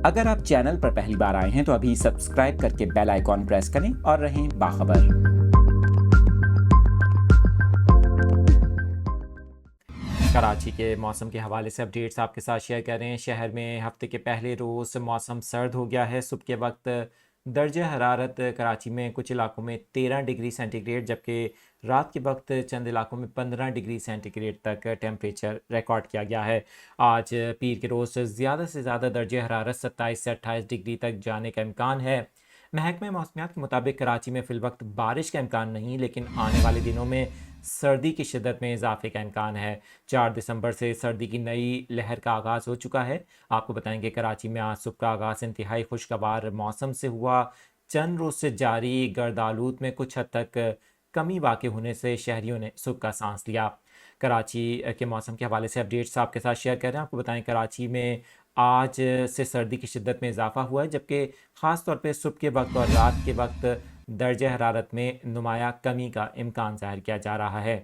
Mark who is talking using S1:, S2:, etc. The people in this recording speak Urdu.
S1: اگر آپ چینل پر پہلی بار آئے ہیں تو ابھی سبسکرائب کر کے بیل آئیکن پریس کریں اور رہیں باخبر۔ کراچی کے موسم کے حوالے سے اپڈیٹس آپ کے ساتھ شیئر کر رہے ہیں۔ شہر میں ہفتے کے پہلے روز موسم سرد ہو گیا ہے۔ صبح کے وقت درجہ حرارت کراچی میں کچھ علاقوں میں 13 ڈگری سینٹی گریڈ جبکہ رات کے وقت چند علاقوں میں 15 ڈگری سینٹی گریڈ تک ٹیمپریچر ریکارڈ کیا گیا ہے۔ آج پیر کے روز زیادہ سے زیادہ درجہ حرارت 27 سے 28 ڈگری تک جانے کا امکان ہے۔ محکمہ موسمیات کے مطابق کراچی میں فی الوقت بارش کا امکان نہیں، لیکن آنے والے دنوں میں سردی کی شدت میں اضافے کا امکان ہے۔ 4 دسمبر سے سردی کی نئی لہر کا آغاز ہو چکا ہے۔ آپ کو بتائیں کہ کراچی میں آج صبح کا آغاز انتہائی خوشگوار موسم سے ہوا۔ چند روز سے جاری گرد آلود میں کچھ حد تک کمی واقع ہونے سے شہریوں نے سکھ کا سانس لیا۔ کراچی کے موسم کے حوالے سے اپڈیٹس آپ کے ساتھ شیئر کر رہے ہیں۔ آپ کو بتائیں کراچی میں آج سے سردی کی شدت میں اضافہ ہوا ہے، جبکہ خاص طور پہ صبح کے وقت اور رات کے وقت درجہ حرارت میں نمایاں کمی کا امکان ظاہر کیا جا رہا ہے۔